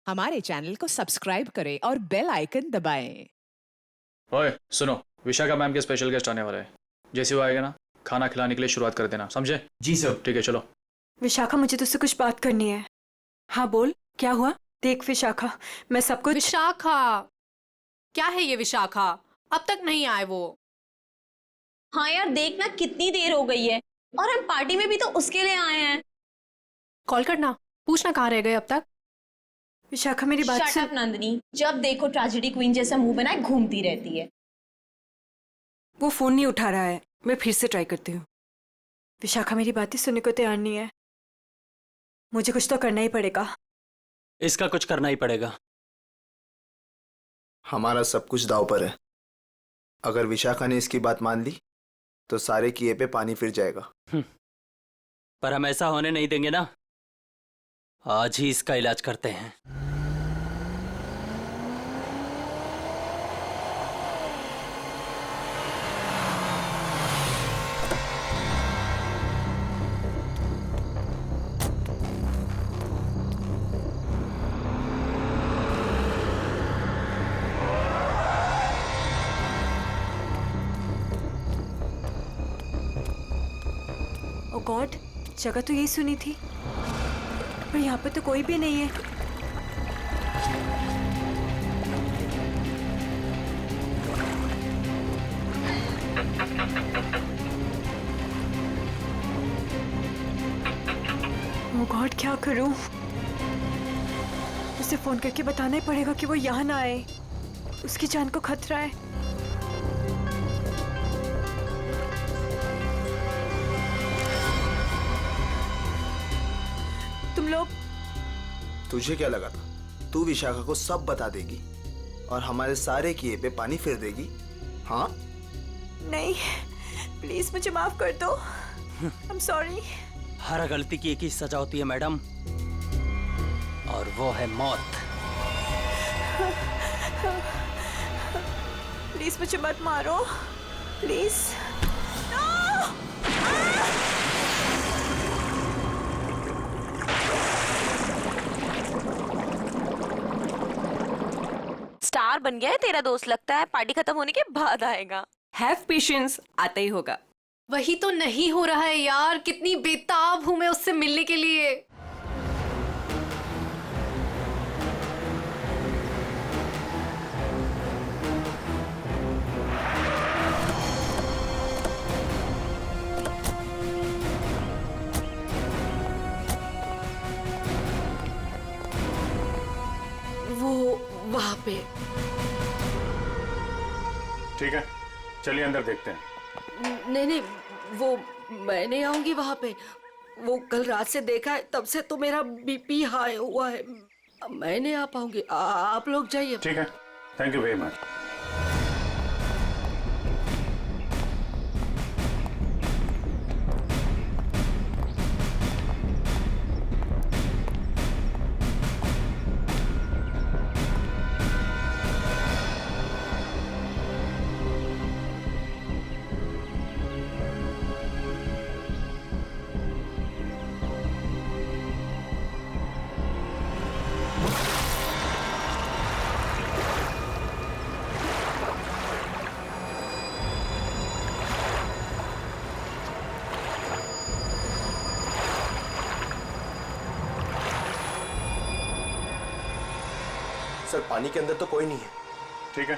हमारे चैनल को सब्सक्राइब करें और बेल आइकन दबाएं। ओए सुनो, विशाखा मैम के स्पेशल गेस्ट आने वाले हैं। जैसे वो आएगा ना, खाना खिलाने के लिए शुरुआत कर देना, समझे? जी सर। ठीक है, चलो। विशाखा, मुझे तुझसे कुछ बात करनी है। हाँ बोल, क्या हुआ? देख विशाखा, मैं सब कुछ। विशाखा? क्या है ये विशाखा? अब तक नहीं आए वो। हाँ यार, देखना कितनी देर हो गई है और हम पार्टी में भी तो उसके लिए आए हैं। कॉल करना, पूछना कहाँ रह गए अब तक। विशाखा मेरी बात शट सुन। अप नंदिनी, जब देखो ट्रेजेडी क्वीन जैसा मुंह बनाए घूमती रहती है। वो फोन नहीं उठा रहा है, मैं फिर से ट्राई करती हूँ। विशाखा मेरी बातें सुनने को तैयार नहीं है। मुझे कुछ तो करना ही पड़ेगा। इसका कुछ करना ही पड़ेगा। हमारा सब कुछ दांव पर है। अगर विशाखा ने इसकी बात मान ली तो सारे किए पे पानी फिर जाएगा। पर हम ऐसा होने नहीं देंगे ना। आज ही इसका इलाज करते हैं। ओ गॉड, जगह तो यही सुनी थी, पर यहाँ पे तो कोई भी नहीं है। ओ गॉड, क्या करूं? उसे फोन करके बताना ही पड़ेगा कि वो यहाँ ना आए। उसकी जान को खतरा है। तुम लोग। तुझे क्या लगा था तू विशाखा को सब बता देगी और हमारे सारे किए पे पानी फिर देगी? हाँ? नहीं, प्लीज मुझे माफ कर दो। I am sorry. हर गलती की एक ही सजा होती है मैडम, और वो है मौत। प्लीज मुझे मत मारो, प्लीज। स्टार बन गया है तेरा दोस्त, लगता है पार्टी खत्म होने के बाद आएगा। हैव पेशेंस, आता ही होगा। वही तो नहीं हो रहा है यार, कितनी बेताब हूं मैं उससे मिलने के लिए। वो वहां पे। ठीक है, चलिए अंदर देखते हैं। नहीं नहीं, वो मैं नहीं आऊंगी वहां पे। वो कल रात से देखा है, तब से तो मेरा बीपी हाई हुआ है। मैं नहीं आ पाऊंगी, आप लोग जाइए। ठीक है, thank you very much. Sir, पानी के अंदर तो कोई नहीं है। ठीक है,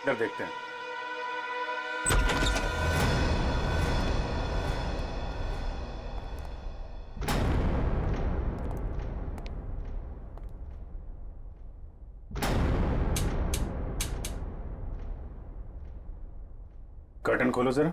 इधर देखते हैं। कर्टन खोलो जरा।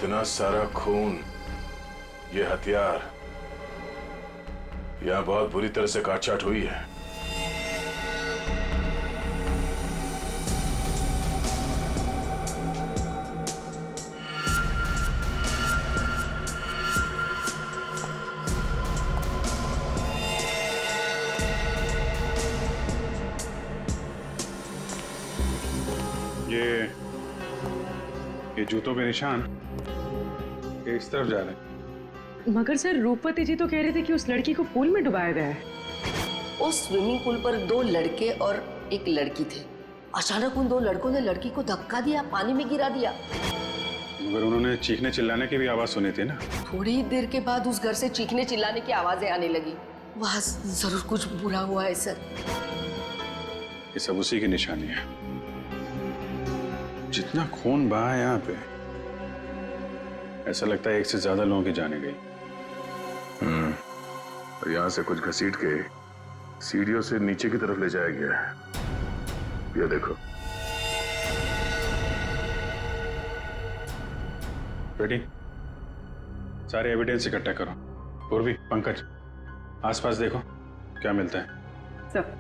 इतना सारा खून, ये हथियार, यहां बहुत बुरी तरह से काटछाट हुई है। ये जूतों के निशान ये इस तरफ जा रहे हैं। मगर सर रूपवती जी तो कह रहे थे कि उस लड़की को पूल में डुबाया गया है। उस स्विमिंग पूल पर 2 लड़के और एक लड़की थे। अचानक उन 2 लड़कों ने लड़की को धक्का दिया, पानी में गिरा दिया। मगर उन्होंने चीखने चिल्लाने की भी आवाज सुनी थी ना। थोड़ी देर के बाद उस घर से चीखने चिल्लाने की आवाजें आने लगी। वहां जरूर कुछ बुरा हुआ है सर। ये सब उसी की निशानी है। जितना खून बहा है यहाँ पे, ऐसा लगता है एक से ज्यादा लोगों की जाने गई। और यहाँ से कुछ घसीट के सीढ़ियों से नीचे की तरफ ले जाया गया है। ये देखो। बेटी, सारे एविडेंस इकट्ठा करो। पूर्वी, पंकज, आसपास देखो क्या मिलता है। सर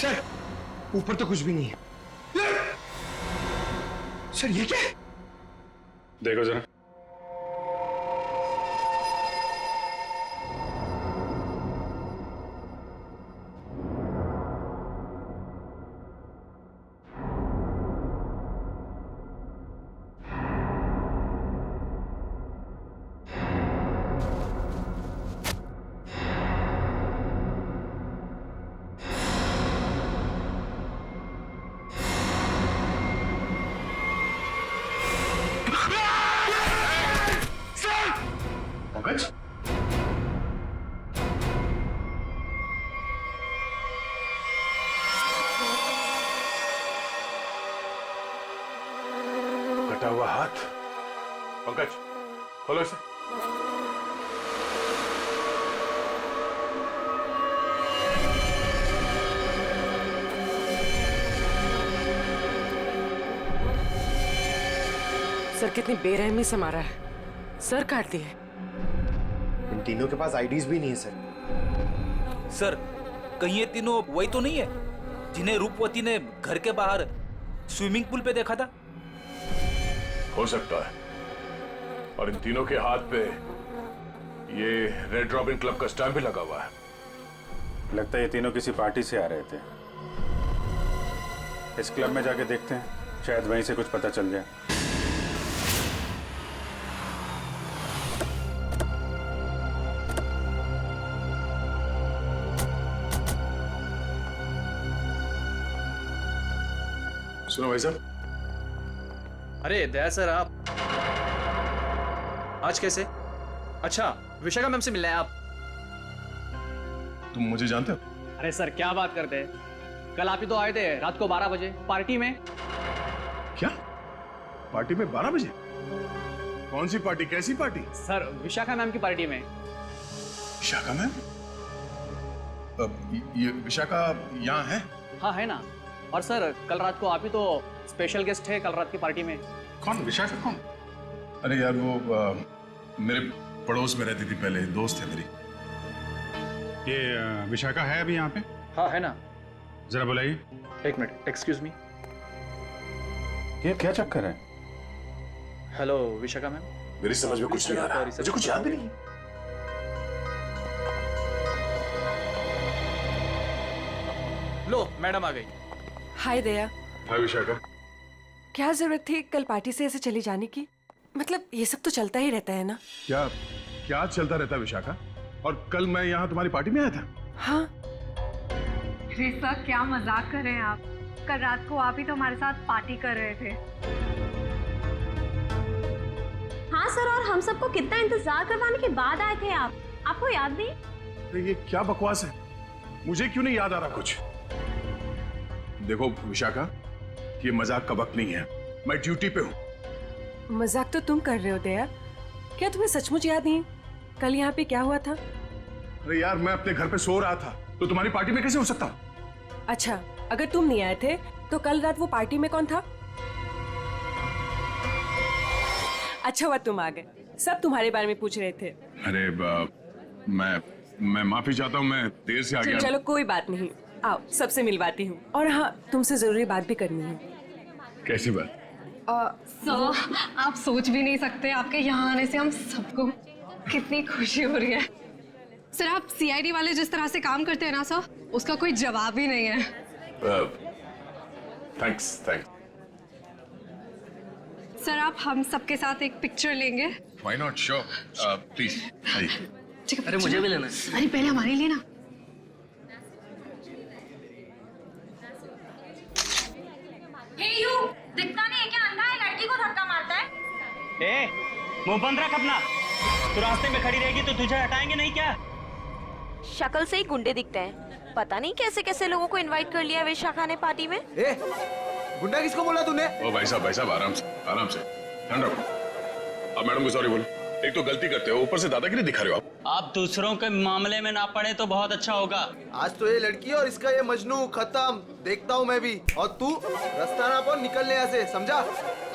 सर, ऊपर तो कुछ भी नहीं है। सर ये क्या है? देखो जरा। पंकज, कटा हुआ हाथ। पंकज, खोलो इसे। सर कितनी बेरहमी से मारा है। सर काट दिए। इन तीनों के पास आईडीज भी नहीं है सर। सर कहीं ये तीनों वही तो नहीं है जिन्हें रूपवती ने घर के बाहर स्विमिंग पूल पे देखा था? हो सकता है। और इन तीनों के हाथ पे ये रेड रॉबिन क्लब का स्टैम्प भी लगा हुआ है। लगता है ये तीनों किसी पार्टी से आ रहे थे। इस क्लब में जाके देखते हैं, शायद वहीं से कुछ पता चल जाए। सुनो भाई साहब। अरे दया सर, आप आज कैसे? अच्छा, विशाखा मैम से मिलना है आप? तुम मुझे जानते हो? अरे सर क्या बात करते हैं, कल आप ही तो आए थे रात को 12 बजे पार्टी में। क्या पार्टी में 12 बजे? कौन सी पार्टी, कैसी पार्टी? सर विशाखा मैम की पार्टी में। विशाखा मैम? ये विशाखा यहाँ है? हाँ है ना। और सर कल रात को आप ही तो स्पेशल गेस्ट है कल रात की पार्टी में। कौन विशाखा? कौन? अरे यार वो मेरे पड़ोस में रहती थी पहले, दोस्त है मेरी। ये विशाखा है अभी यहाँ पे? हाँ है ना। जरा बुलाइए। एक मिनट, एक्सक्यूज मी। ये क्या चक्कर है? Hello Vishakha ma'am. मेरी समझ में कुछ नहीं आ रहा, मुझे कुछ याद भी नहीं। लो मैडम आ गई। हाय दया। हाय विशाखा। क्या जरूरत थी कल पार्टी से ऐसे चली जाने की? मतलब ये सब तो चलता ही रहता है ना। क्या क्या चलता रहता है विशाखा? और कल मैं यहाँ तुम्हारी पार्टी में आया था। हाँ। रेसा क्या मजाक कर रहे हैं आप? कल रात को आप ही तो हमारे साथ पार्टी कर रहे थे। हाँ सर, और हम सबको कितना इंतजार करवाने के बाद आए थे आप, आपको याद नहीं? अरे ये क्या बकवास है, मुझे क्यों नहीं याद आ रहा कुछ? देखो विशाखा, ये मजाक का वक्त नहीं है, मैं ड्यूटी पे हूँ। मजाक तो तुम कर रहे हो दया, क्या तुम्हें सचमुच याद नहीं कल यहाँ पे क्या हुआ था? अरे यार, मैं अपने घर पे सो रहा था, तो तुम्हारी पार्टी में कैसे हो सकता? अच्छा, अगर तुम नहीं आए थे तो कल रात वो पार्टी में कौन था? अच्छा हुआ तुम आ गए, सब तुम्हारे बारे में पूछ रहे थे। अरे मैं माफी चाहता हूँ, मैं देर से आ गया। चलो कोई बात नहीं, आओ सबसे मिलवाती हूँ, और हाँ तुमसे जरूरी बात भी करनी है। कैसी बात? सर, आप सोच भी नहीं सकते आपके यहाँ आने से हम सबको कितनी खुशी हो रही है। सर, आप सीआईडी वाले जिस तरह से काम करते हैं ना सर, उसका कोई जवाब ही नहीं है। थैंक्स। सर, आप हम सबके साथ एक पिक्चर लेंगे? Why not, sure, please. अरे मुझे भी लेना है। अरे पहले हमारे लिए ना। दिखता नहीं है क्या, अंधा है, लड़की को धक्का मारता है। मुंह बंद रख अपना, तू रास्ते में खड़ी रहेगी तो तुझे हटाएंगे नहीं क्या? शक्ल से ही गुंडे दिखते हैं, पता नहीं कैसे कैसे लोगों को इनवाइट कर लिया विशाखा ने पार्टी में। गुंडा किसको बोला तूने? ओ भाई साहब आराम से ठंड रखो। अब मैडम को सॉरी बोलो, एक तो गलती करते हो, ऊपर से दादागिरी दिखा रहे हो आप। आप दूसरों के मामले में ना पड़े तो बहुत अच्छा होगा। आज तो ये लड़की और इसका ये मजनू खत्म, देखता हूँ मैं भी। और तू रास्ता ना पाओ, निकलने यहाँ से, समझा?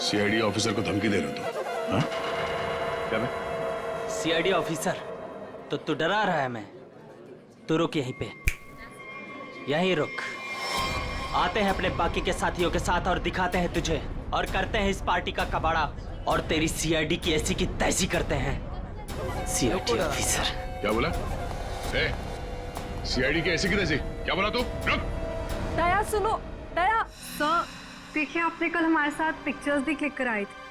सीआईडी ऑफिसर को धमकी दे रहे हो तुम? हाँ? क्या बे? सीआईडी ऑफिसर तो तू डरा रहा है? मैं तू रुक यहीं पे, यहीं रुक। आते हैं अपने बाकी के साथियों के साथ और दिखाते हैं तुझे, और करते हैं इस पार्टी का कबाड़ा, और तेरी सीआईडी की ऐसी की तैसी करते हैं। सीआईडी ऑफिसर क्या बोला? सीआईडी की ऐसी की तैसी क्या बोला तू? रुक। दया सुनो, दया। सर, देखिए आपने कल हमारे साथ पिक्चर्स भी क्लिक कराई थी।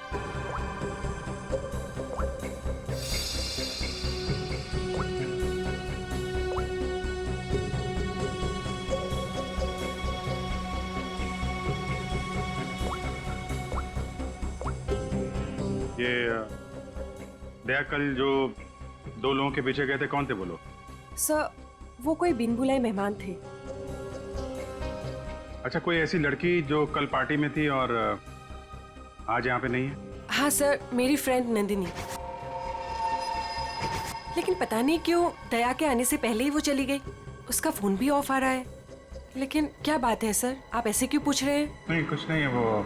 ये दया, कल जो 2 लोगों के पीछे गए थे, कौन थे बोलो? सर, वो कोई बिन बुलाए मेहमान थे। अच्छा, कोई ऐसी लड़की जो कल पार्टी में थी और आज यहाँ पे नहीं है? हाँ सर, मेरी फ्रेंड नंदिनी। लेकिन पता नहीं क्यों दया के आने से पहले ही वो चली गई, उसका फोन भी ऑफ आ रहा है। लेकिन क्या बात है सर, आप ऐसे क्यों पूछ रहे हैं? नहीं, कुछ नहीं है, वो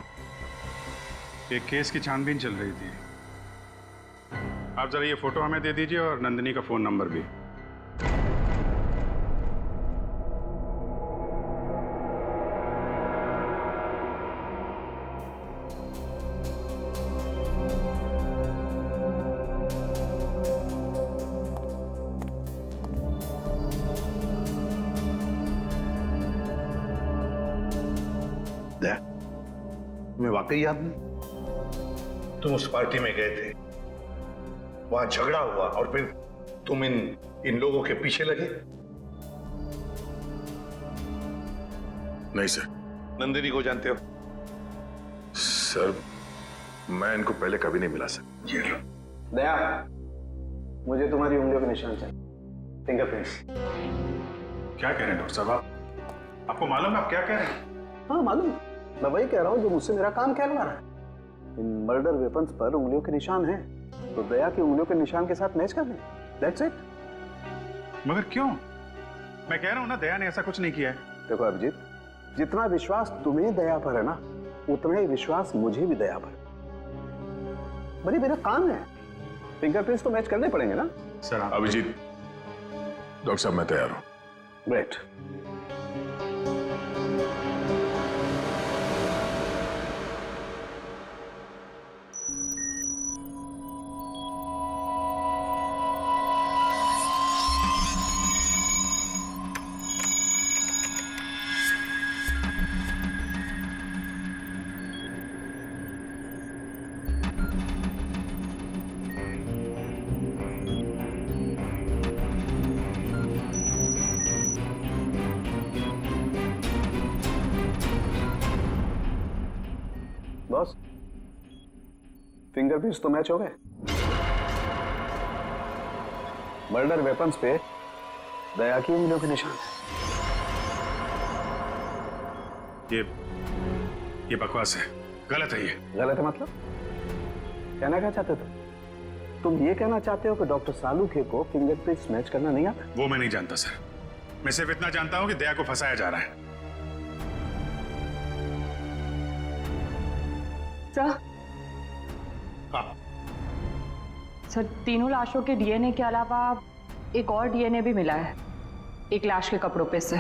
एक केस की छानबीन चल रही थी। आप जरा ये फोटो हमें दे दीजिए और नंदिनी का फोन नंबर भी। तुम्हें वाकई याद नहीं? तुम उस पार्टी में गए थे, वहां झगड़ा हुआ और फिर तुम इन लोगों के पीछे लगे? नहीं सर। नंदिनी को जानते हो? सर, मैं इनको पहले कभी नहीं मिला सर। ये लो। दया, मुझे तुम्हारी उंगलियों के निशान चाहिए, फिंगरप्रिंट्स। क्या कह रहे हैं डॉक्टर साहब? आपको मालूम है आप क्या कह रहे हैं? हाँ मालूम, मैं वही कह रहा हूँ जो मुझसे मेरा काम कहलवा रहा है। इन मर्डर वेपन्स पर उंगलियों के निशान हैं, तो दया की उंगलियों के निशान के साथ मैच कर दें। That's it. मगर क्यों? मैं कह रहा हूँ ना, दया ने ऐसा कुछ नहीं किया है। देखो अभिजीत, जितना विश्वास तुम्हें दया पर है ना, उतना ही विश्वास मुझे भी दया पर। भाई मेरा काम है, फिंगरप्रिंट्स तो मैच करने पड़ेंगे ना सर। अभिजीत, डॉक्टर साहब मैं तैयार हूँ। ग्रेट। बॉस, फिंगरप्रिंट्स तो मैच हो गए। मर्डर वेपन्स पे दया की उंगलियों के निशान है। ये बकवास है, गलत है ये। गलत है मतलब? कहना क्या चाहते हो तुम ये कहना चाहते हो कि डॉक्टर सालूखे को फिंगरप्रिंट्स मैच करना नहीं आता? वो मैं नहीं जानता सर, मैं सिर्फ इतना जानता हूं कि दया को फंसाया जा रहा है। सर, हाँ। सर तीनों लाशों के डीएनए के अलावा एक और डीएनए भी मिला है, एक लाश के कपड़ों पे से।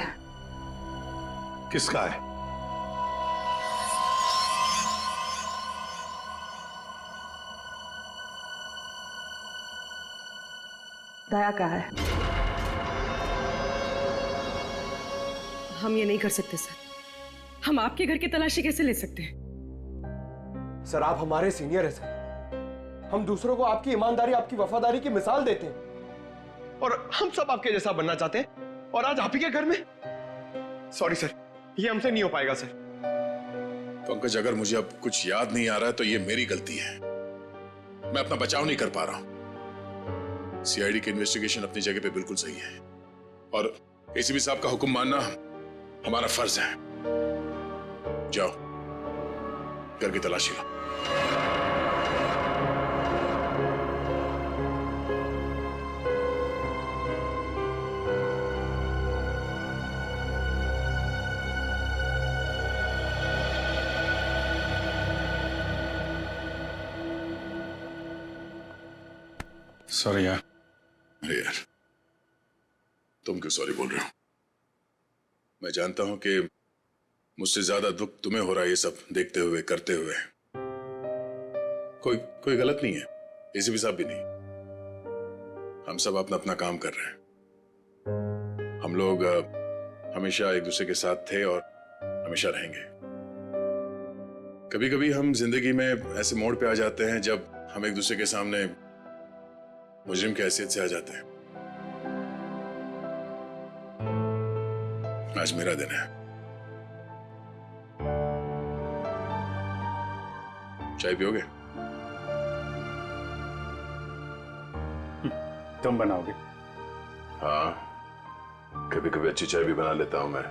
किसका है? दया का है। हम ये नहीं कर सकते सर। हम आपके घर की तलाशी कैसे ले सकते हैं? सर आप हमारे सीनियर हैं सर, हम दूसरों को आपकी ईमानदारी, आपकी वफादारी की मिसाल देते हैं और हम सब आपके जैसा बनना चाहते हैं और आज आप ही के घर में। सॉरी सर, ये हमसे नहीं हो पाएगा सर। पंकज, अगर मुझे अब कुछ याद नहीं आ रहा है तो ये मेरी गलती है। मैं अपना बचाव नहीं कर पा रहा हूं। सीआईडी की इन्वेस्टिगेशन अपनी जगह पे बिल्कुल सही है और एसीपी साहब का हुक्म मानना हमारा फर्ज है। जाओ, घर की तलाशी लो। सॉरी यार। अरे यार, तुम क्यों सॉरी बोल रहे हो? मैं जानता हूं कि मुझसे ज्यादा दुख तुम्हें हो रहा है ये सब देखते हुए, करते हुए। कोई गलत नहीं है, एसीपी साहब भी नहीं। हम सब अपना अपना काम कर रहे हैं। हम लोग हमेशा एक दूसरे के साथ थे और हमेशा रहेंगे। कभी कभी हम जिंदगी में ऐसे मोड़ पे आ जाते हैं जब हम एक दूसरे के सामने मुजरिम की हैसियत से आ जाते हैं। आज मेरा दिन है। चाय पियोगे? तुम बनाओगे? हाँ, कभी कभी अच्छी चाय भी बना लेता हूं मैं।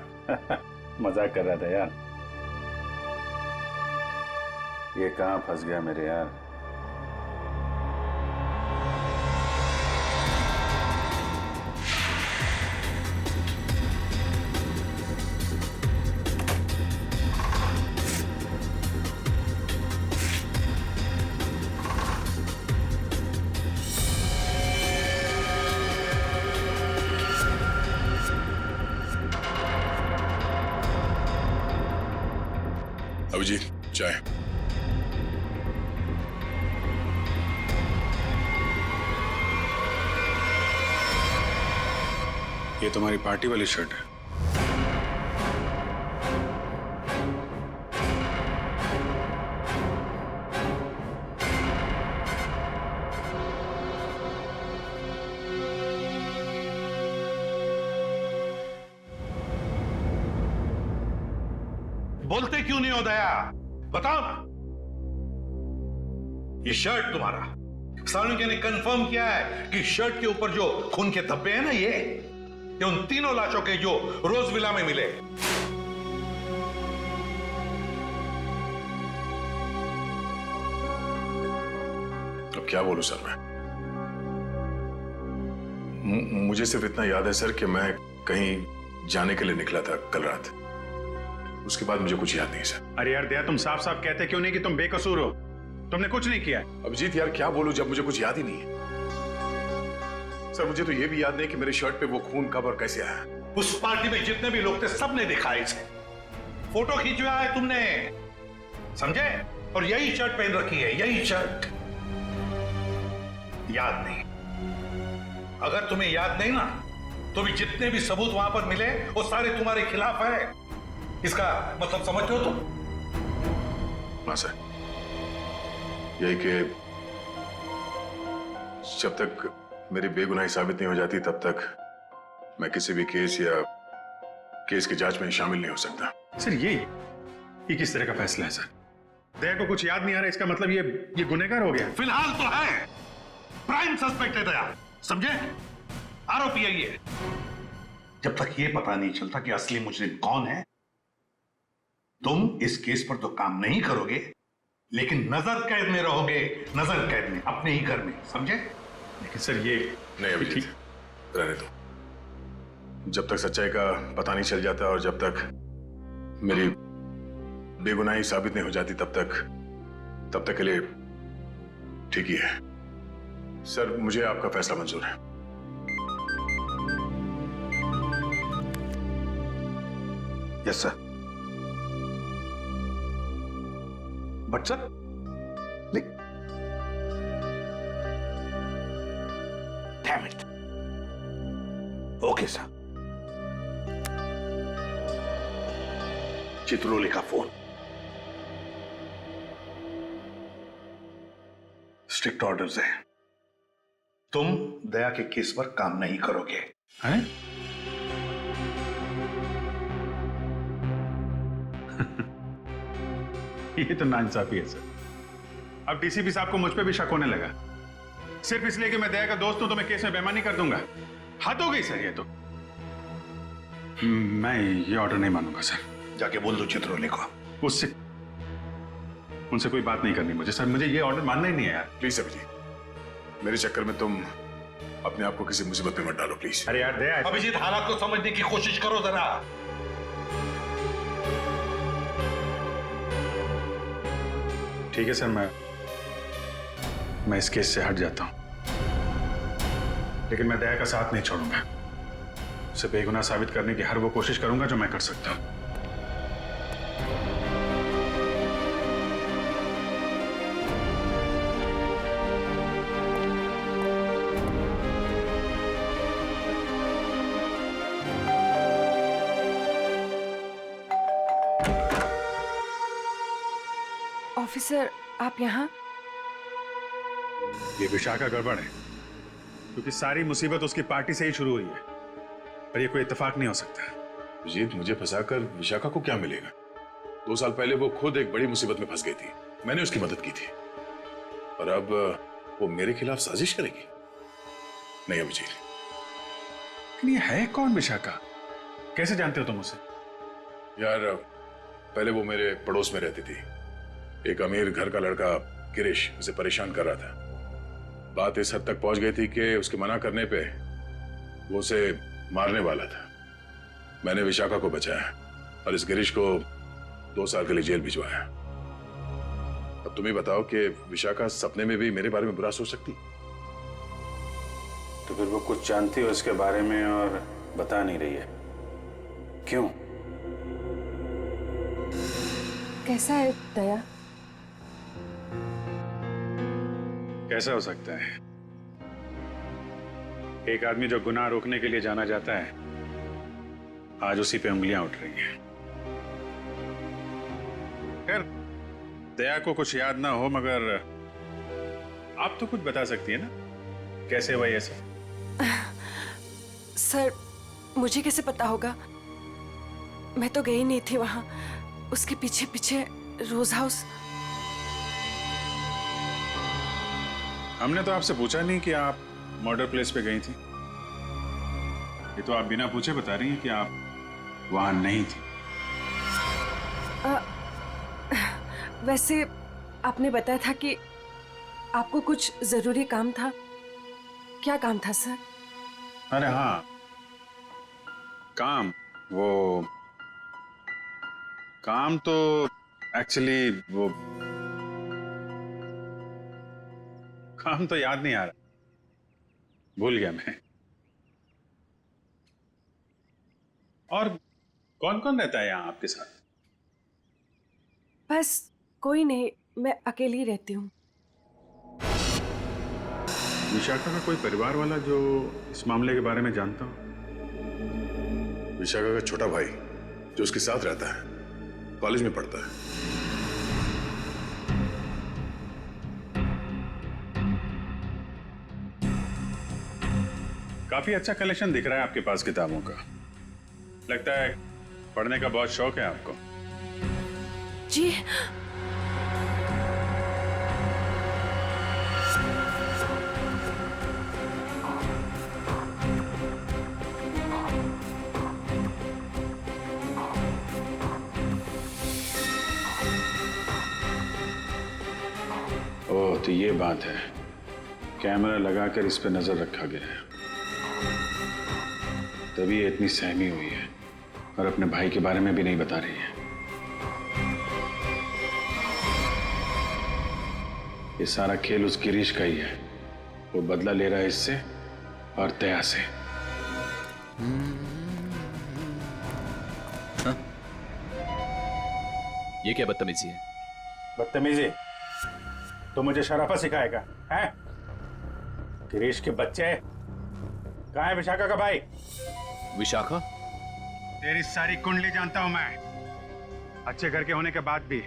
मजाक कर रहा था यार। ये कहां फंस गया मेरे यार। अभिजीत, चाय। ये तुम्हारी पार्टी वाली शर्ट है। बोलते क्यों नहीं हो दया? बताओ ना। ये शर्ट तुम्हारा, सालूखे ने कंफर्म किया है कि शर्ट के ऊपर जो खून के धब्बे हैं ना, ये उन तीनों लाशों के जो रोज विला में मिले। अब क्या बोलूं सर मैं? मुझे सिर्फ इतना याद है सर कि मैं कहीं जाने के लिए निकला था कल रात। उसके बाद मुझे कुछ याद नहीं सर। अरे यार दया, तुम साफ साफ कहते क्यों नहीं कि तुम बेकसूर हो? तुमने कुछ नहीं किया। अभिजीत यार, क्या बोलूं जब मुझे कुछ याद ही नहीं है। सर मुझे तो यह भी याद नहीं कि मेरे शर्ट पे वो खून कब और कैसे आया। उस पार्टी में जितने भी लोग थे सबने देखा है इसे। फोटो खींचवाया है तुमने, समझे? और यही शर्ट पहन रखी है, यही शर्ट। याद नहीं? अगर तुम्हें याद नहीं ना, तो भी जितने भी सबूत वहां पर मिले वो सारे तुम्हारे खिलाफ है। इसका मतलब समझते हो तुम? हाँ सर, यही कि जब तक मेरी बेगुनाही साबित नहीं हो जाती तब तक मैं किसी भी केस या केस की जांच में शामिल नहीं हो सकता। सर ये किस तरह का फैसला है सर? दया को कुछ याद नहीं आ रहा, इसका मतलब ये गुनहगार हो गया? फिलहाल तो है, प्राइम सस्पेक्ट है दया, समझे? आरोपी है ये। जब तक ये पता नहीं चलता कि असली मुजरिम कौन है, तुम इस केस पर तो काम नहीं करोगे, लेकिन नजर कैद में रहोगे, नजर कैद में, अपने ही घर में, समझे? लेकिन सर ये नहीं अभिजीत, रहने दो। जब तक सच्चाई का पता नहीं चल जाता और जब तक मेरी बेगुनाही साबित नहीं हो जाती तब तक के लिए ठीक ही है। सर मुझे आपका फैसला मंजूर है। Yes sir. But sir, damn it. Okay sir. Chitrole का फोन। स्ट्रिक्ट ऑर्डर्स है, तुम दया के केस पर काम नहीं करोगे। हैं? ये तो नाइंसाफी है सर। अब डीसीपी साहब को मुझ पे भी शक होने लगा, सिर्फ इसलिए कि मैं दया का दोस्त हूं तो मैं केस में बेईमानी कर दूंगा। हद हो गई सर ये तो। मैं ये ऑर्डर नहीं मानूंगा सर। जाके बोल दो चित्रोले को। उनसे कोई बात नहीं करनी मुझे सर, मुझे ये ऑर्डर मानना ही नहीं है यार। प्लीज अभिजीत, मेरे चक्कर में तुम अपने आप को किसी मुसीबत में मत डालो प्लीज। अरे यार दया, अभिजीत हालात को समझने की कोशिश करो जरा। ठीक है सर, मैं इस केस से हट जाता हूं, लेकिन मैं दया का साथ नहीं छोड़ूंगा। उसे बेगुनाह साबित करने की हर वो कोशिश करूंगा जो मैं कर सकता हूं। ऑफिसर, आप यहाँ? ये विशाखा गड़बड़ है, क्योंकि सारी मुसीबत उसकी पार्टी से ही शुरू हुई है और ये कोई इत्तेफाक नहीं हो सकता। अभिजीत, मुझे फंसाकर विशाखा को क्या मिलेगा? 2 साल पहले वो खुद एक बड़ी मुसीबत में फंस गई थी, मैंने उसकी मदद की थी, और अब वो मेरे खिलाफ साजिश करेगी? नहीं अभिजीत। लेकिन ये है कौन विशाखा? कैसे जानते हो तुम उसे? यार पहले वो मेरे पड़ोस में रहती थी। एक अमीर घर का लड़का गिरीश उसे परेशान कर रहा था। बात इस हद तक पहुंच गई थी कि उसके मना करने पे वो उसे मारने वाला था। मैंने विशाखा को बचाया और इस गिरीश को 2 साल के लिए जेल भिजवाया। अब तुम ही बताओ कि विशाखा सपने में भी मेरे बारे में बुरा सोच सकती? तो फिर वो कुछ जानती हो इसके बारे में और बता नहीं रही है, क्यों? कैसा है दया? कैसा हो सकता है? एक आदमी जो गुनाह रोकने के लिए जाना जाता है, आज उसी पे उंगलियां उठ रही हैं। खैर, दया को कुछ याद ना हो, मगर आप तो कुछ बता सकती है ना, कैसे हुआ ये सब? सर, मुझे कैसे पता होगा? मैं तो गई नहीं थी वहां। उसके पीछे पीछे रोज हाउस। हमने तो आपसे पूछा नहीं कि आप मर्डर प्लेस पे गई थी। ये तो आप बिना पूछे बता रही हैं कि आप वहां नहीं थी। वैसे आपने बताया था कि आपको कुछ जरूरी काम था। क्या काम था सर? अरे हाँ, काम तो एक्चुअली वो काम तो याद नहीं आ रहा, भूल गया मैं। और कौन कौन रहता है यहाँ आपके साथ? बस कोई नहीं, मैं अकेली रहती हूँ। विशाखा का कोई परिवार वाला जो इस मामले के बारे में जानता हो? विशाखा का छोटा भाई जो उसके साथ रहता है, कॉलेज में पढ़ता है। काफी अच्छा कलेक्शन दिख रहा है आपके पास किताबों का। लगता है पढ़ने का बहुत शौक है आपको। जी। तो ये बात है, कैमरा लगाकर इस पे नजर रखा गया है, तभी ये इतनी सहमी हुई है और अपने भाई के बारे में भी नहीं बता रही है। ये सारा खेल उस गिरीश का ही है। वो बदला ले रहा है इससे और दया से। हाँ? ये क्या बदतमीजी है? बदतमीजी? तो मुझे शराफत सिखाएगा हैं? गिरीश के बच्चे कहाँ है? विशाखा का भाई। विशाखा? तेरी सारी कुंडली जानता हूं मैं। अच्छे घर के होने के बाद भी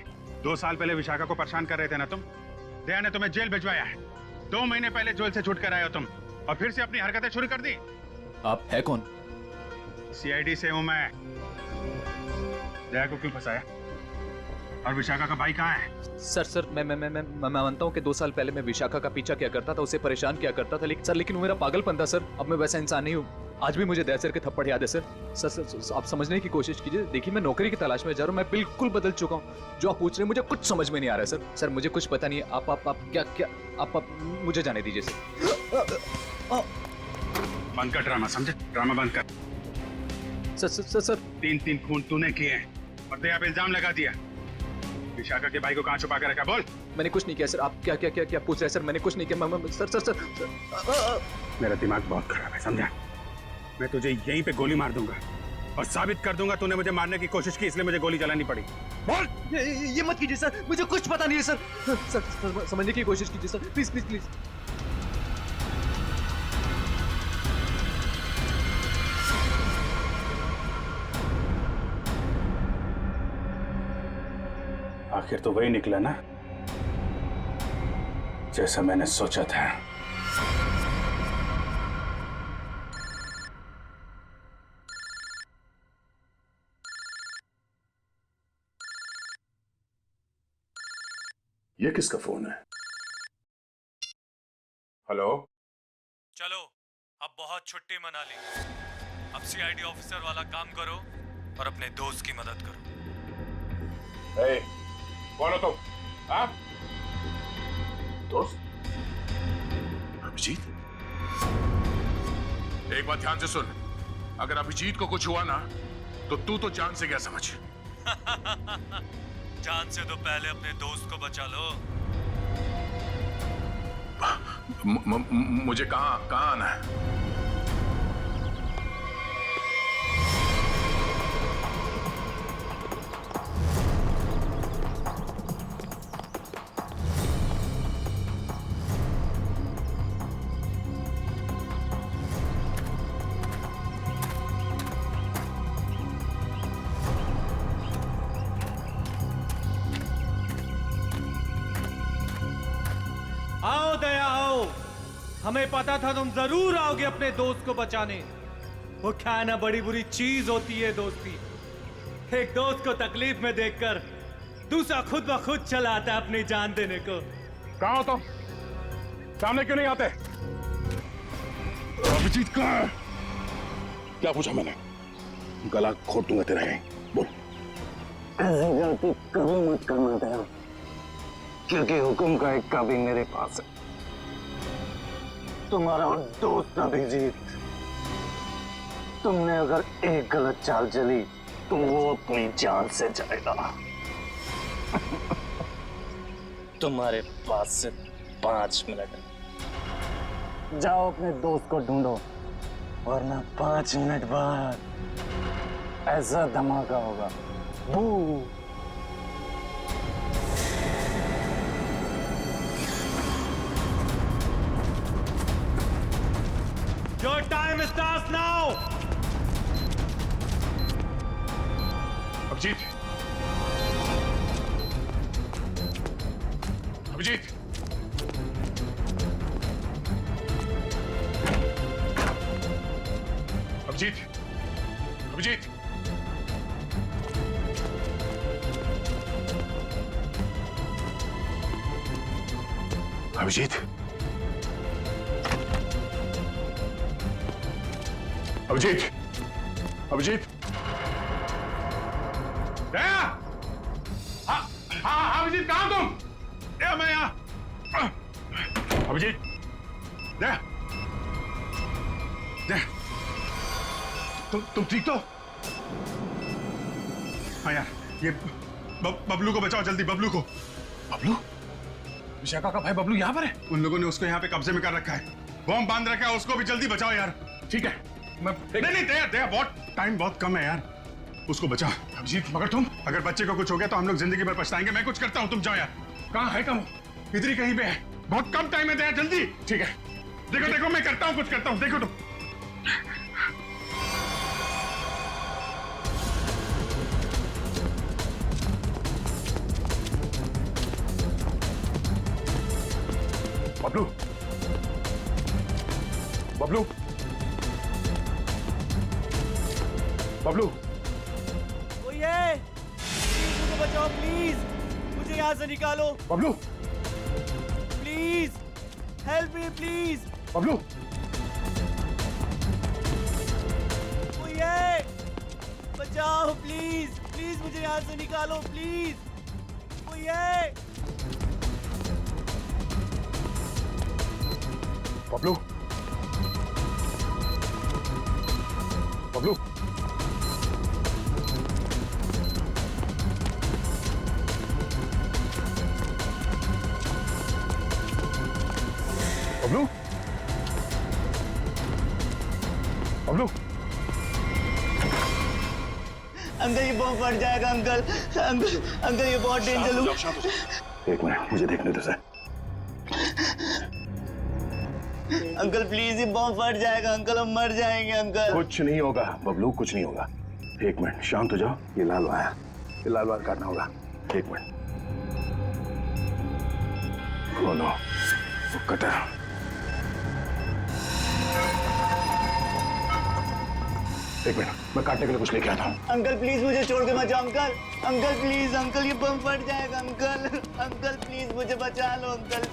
2 साल पहले विशाखा को परेशान कर रहे थे ना तुम। दया ने तुम्हें जेल भिजवाया है। 2 महीने पहले जेल से छूट कर आए हो तुम और फिर से अपनी हरकतें शुरू कर दी। आप है कौन? सीआईडी से हूं मैं। दया को क्यों फंसाया? और विशाखा का भाई कहाँ है? सर मैं मानता हूँ कि 2 साल पहले मैं विशाखा का पीछा किया करता था, उसे परेशान किया करता था, लेकिन वो मेरा पागलपन था सर। अब मैं वैसा इंसान नहीं हूँ। आज भी मुझे दया सर के थप्पड़ याद है सर। सर आप समझने की कोशिश कीजिए। देखिए मैं नौकरी की तलाश में जा रहा हूँ। मैं बिल्कुल बदल चुका हूँ। जो आप पूछ रहे हैं मुझे कुछ समझ में नहीं आ रहा है सर। सर मुझे कुछ पता नहीं है। आप क्या आप मुझे जाने दीजिए सर। बंद कर ड्रामा, समझे? ड्रामा बंद कर। सर 3 खून तूने किए हैं और दया पे इल्जाम लगा दिया। विशाखा के भाई को कहाँ छुपा कर रखा? बोल। मैंने कुछ नहीं किया सर। आप क्या पूछ रहे हैं सर? मैंने कुछ नहीं किया। सर मेरा दिमाग बहुत खराब है, समझा? मैं तुझे यहीं पे गोली मार दूंगा और साबित कर दूंगा तूने मुझे मारने की कोशिश की, इसलिए मुझे गोली चलानी पड़ी। बोल। ये मत कीजिए सर, मुझे कुछ पता नहीं है सर। सर समझने की कोशिश कीजिए सर, प्लीज। आखिर तो वही निकला ना जैसा मैंने सोचा था। ये किसका फोन है? हेलो? चलो अब बहुत छुट्टी मना ली। अब सीआईडी ऑफिसर वाला काम करो और अपने दोस्त की मदद करो। ए, कौन हो तुम? हाँ? दोस्त? अभिजीत? एक बात ध्यान से सुन, अगर अभिजीत को कुछ हुआ ना तो तू तो जान से गया समझ। जान से तो पहले अपने दोस्त को बचा लो। मुझे कहाँ आना है? आओ दया आओ, हमें पता था तुम जरूर आओगे अपने दोस्त को बचाने। वो क्या ना बड़ी बुरी चीज होती है दोस्ती। एक दोस्त को तकलीफ में देखकर दूसरा खुद ब खुद चला आता है अपनी जान देने को। कहाँ हो तुम? सामने क्यों नहीं आते? अभिजीत कहाँ है? क्या पूछा मैंने? गला घोट दूंगा तेरा यहीं। बोल। ऐसी गलती कभी मत करना दया, क्योंकि हुक्म का एक काबी मेरे पास है। तुम्हारा दोस्त अभिजीत, तुमने अगर एक गलत चाल चली तो वो अपनी जान से जाएगा। तुम्हारे पास से 5 मिनट। जाओ अपने दोस्त को ढूंढो, वरना 5 मिनट बाद ऐसा धमाका होगा। बू। Your time starts now. Abhijit, Abhijit, Abhijit, Abhijit, Abhijit, Abhijit, Abhijit, दया! हाँ, अभिजीत कहाँ तुम? दया, मैं यहाँ। अभिजीत, दया, दया, तुम ठीक तो? हाँ यार, ये बबलू को बचाओ जल्दी, बबलू को। बबलू? विशाखा का भाई बबलू यहाँ पर है? उन लोगों ने उसको यहाँ पे कब्जे में कर रखा है, बॉम्ब बांध रखा है, उसको भी जल्दी बचाओ यार। ठीक है, मैं नहीं दया, दया, बहुत टाइम बहुत कम है यार, उसको बचाओ। अभिजीत, मगर तुम, अगर बच्चे को कुछ हो गया तो हम लोग जिंदगी भर पछताएंगे। मैं कुछ करता हूँ, तुम जाओ यार। कहाँ है कम? इधर ही कहीं पे है, बहुत कम टाइम है दया, जल्दी। ठीक है, देखो देखो मैं करता हूँ, कुछ करता हूँ, देखो तुम। बबलू, बबलू, बबलू, कोई है? मुझे बचाओ प्लीज, मुझे यहाँ से निकालो। Bablu, please help me please. Bablu, कोई है? बचाओ प्लीज, प्लीज मुझे यहाँ से निकालो प्लीज, कोई है? बबलू, बबलू, बबलू, बबलू, अंकल ये बॉम्ब फट जाएगा अंकल, अंकल अंकल ये बहुत डेंजर। एक मिनट, मुझे देखने दो सर। अंकल प्लीज ये बॉम्ब फट जाएगा अंकल, हम मर जाएंगे अंकल। कुछ नहीं होगा बबलू, कुछ नहीं होगा। एक मिनट, शांत हो जाओ। ये लाल वायर, ये लाल वायर काटना होगा। एक मिनट। Oh no, cutter. एक मिनट, मैं काटने के लिए कुछ लेके आता हूँ। अंकल प्लीज मुझे छोड़ के मत जाओ अंकल, अंकल प्लीज, अंकल ये बम फट जाएगा अंकल, अंकल प्लीज मुझे बचा लो अंकल।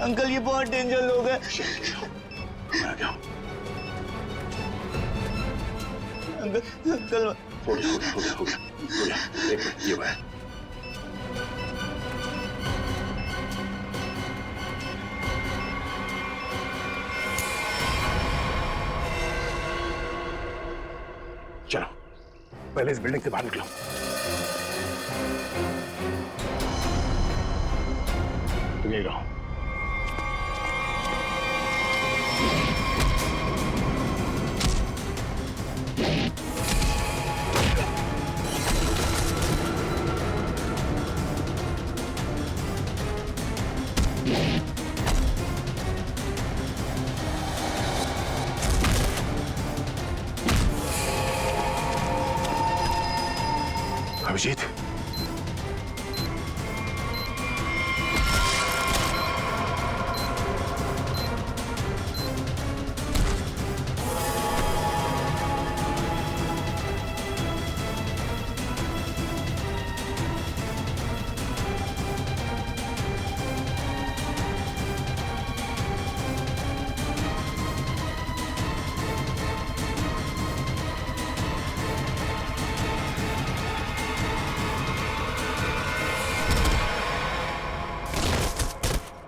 अंकल ये बहुत डेंजर लोग हैं। मैं क्या? अंकल अंकल हो गया। एक मिनट, ये वायर। चलो पहले इस बिल्डिंग से बाहर निकलो। तुम यही रहो। अभिजीत,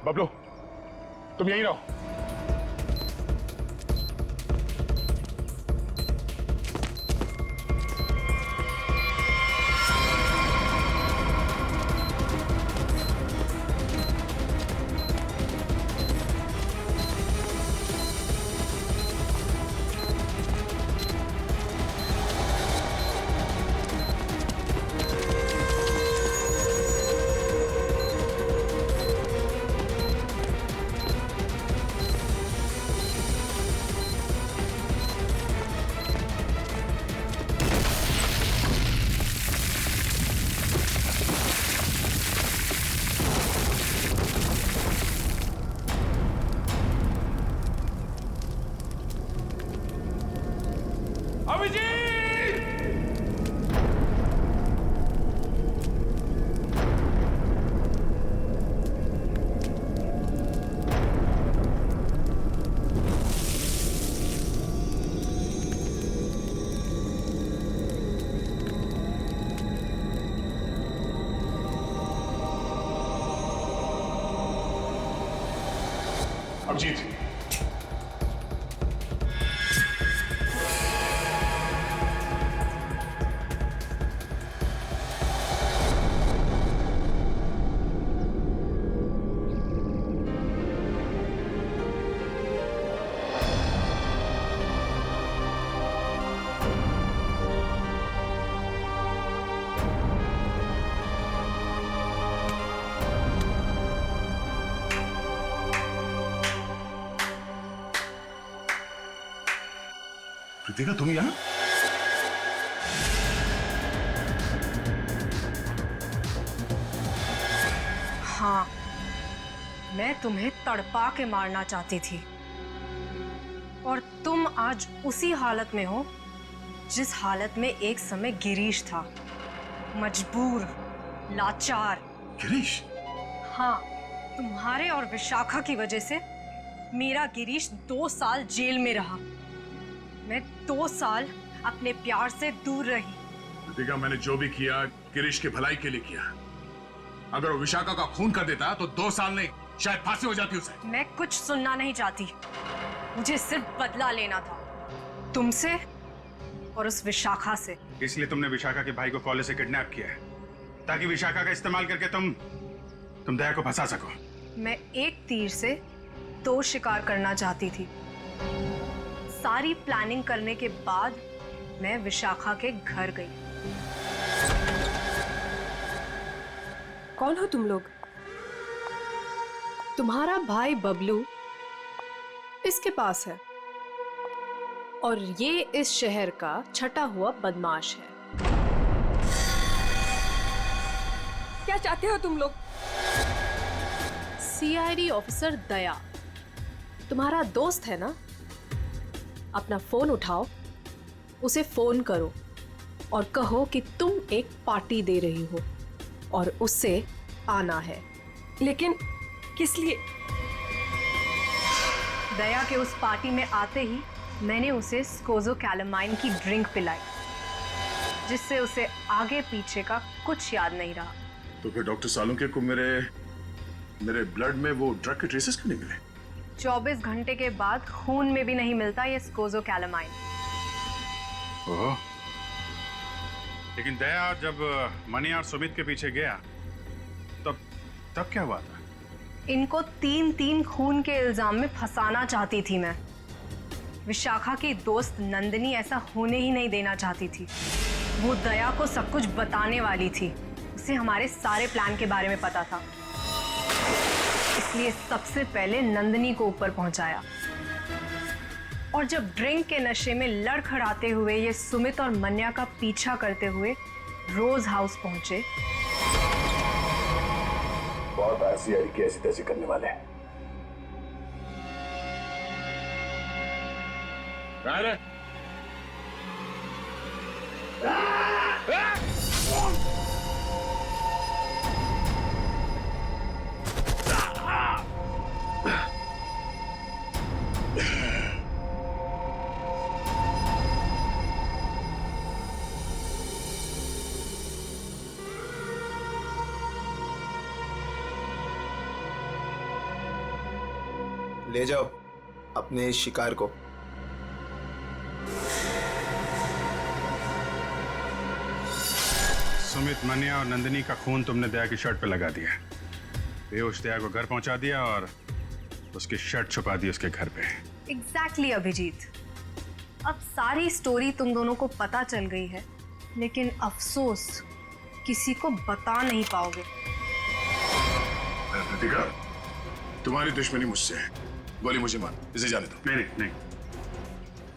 बबलू, तुम यहीं रहो। अभिजीत, कृतिका तुम यहाँ? हाँ, मैं तुम्हें तड़पा के मारना चाहती थी और तुम आज उसी हालत में हो जिस हालत में एक समय गिरीश था, मजबूर, लाचार। गिरीश? हाँ, तुम्हारे और विशाखा की वजह से मेरा गिरीश 2 साल जेल में रहा। मैं 2 साल अपने प्यार से दूर रही। कृतिका, मैंने जो भी किया गिरीश की भलाई के लिए किया। अगर वो विशाखा का खून कर देता तो 2 साल नहीं, शायद फांसी हो जाती उसे। मैं कुछ सुनना नहीं चाहती, मुझे सिर्फ बदला लेना था, तुमसे और उस विशाखा से। इसलिए तुमने विशाखा के भाई को कॉलेज से किडनैप किया है, ताकि विशाखा का इस्तेमाल करके तुम दया को फंसा सको। मैं एक तीर से 2 शिकार करना चाहती थी। सारी प्लानिंग करने के बाद मैं विशाखा के घर गई। कौन हो तुम लोग? तुम्हारा भाई बबलू इसके पास है और ये इस शहर का छटा हुआ बदमाश है। क्या चाहते हो तुम लोग? सीआईडी ऑफिसर दया तुम्हारा दोस्त है ना? अपना फोन उठाओ, उसे फोन करो और कहो कि तुम एक पार्टी दे रही हो और उससे आना है। लेकिन किस लिए? दया के उस पार्टी में आते ही मैंने उसे स्कोज़ोकैलामाइन की ड्रिंक पिलाई, जिससे उसे आगे पीछे का कुछ याद नहीं रहा। तो फिर डॉक्टर सालुंके को मेरे ब्लड में वो ड्रग के ट्रेसेस क्यों नहीं मिले? 24 घंटे के बाद खून में भी नहीं मिलता ये स्कोज़ोकैलामाइन। ओह, लेकिन दया जब मनी और सुमित के पीछे गया तब क्या हुआ था? इनको 3 खून के इल्जाम में फंसाना चाहती थी मैं। विशाखा की दोस्त नंदिनी ऐसा होने ही नहीं देना चाहती थी। वो दया को सब कुछ बताने वाली थी, उसे हमारे सारे प्लान के बारे में पता था, इसलिए सबसे पहले नंदिनी को ऊपर पहुंचाया। और जब ड्रिंक के नशे में लड़खड़ाते हुए ये सुमित और मन्या का पीछा करते हुए रोज हाउस पहुंचे, बहुत सीआईडी की ऐसी तैसी करने वाले हैं। ले जाओ अपने शिकार को। सुमित, मन्या और नंदिनी का खून तुमने दया की शर्ट पे लगा दिया। बेहोश दया को घर पहुंचा दिया और उसकी शर्ट छुपा दी उसके घर पे। एग्जैक्टली अभिजीत, अब सारी स्टोरी तुम दोनों को पता चल गई है, लेकिन अफसोस किसी को बता नहीं पाओगे। कृतिका, तुम्हारी दुश्मनी मुझसे है, गोली मुझे मार, इसे जाने दो। नहीं,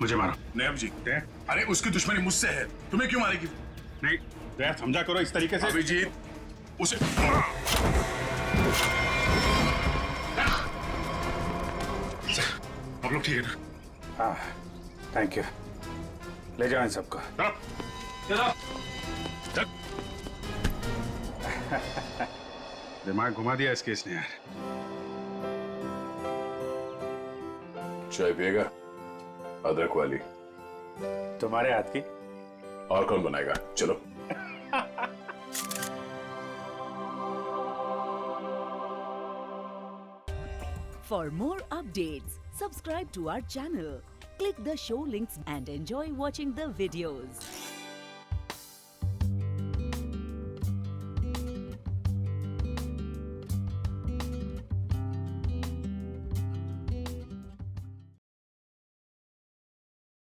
मुझे मारो। नहीं अभिजीत, अरे उसकी दुश्मनी मुझसे है, तुम्हें क्यों मारेगी? नहीं दया, समझा करो इस तरीके से। अभिजीत, उसे आप लोग ठीक है ना? हाँ, थैंक यू। ले जाओ इन सबको। दिमाग घुमा दिया इस केस ने यार। चाय पिएगा? अदरक वाली। तुम्हारे हाथ की। और कौन बनाएगा? चलो। For more updates, subscribe to our channel, click the show links and enjoy watching the videos.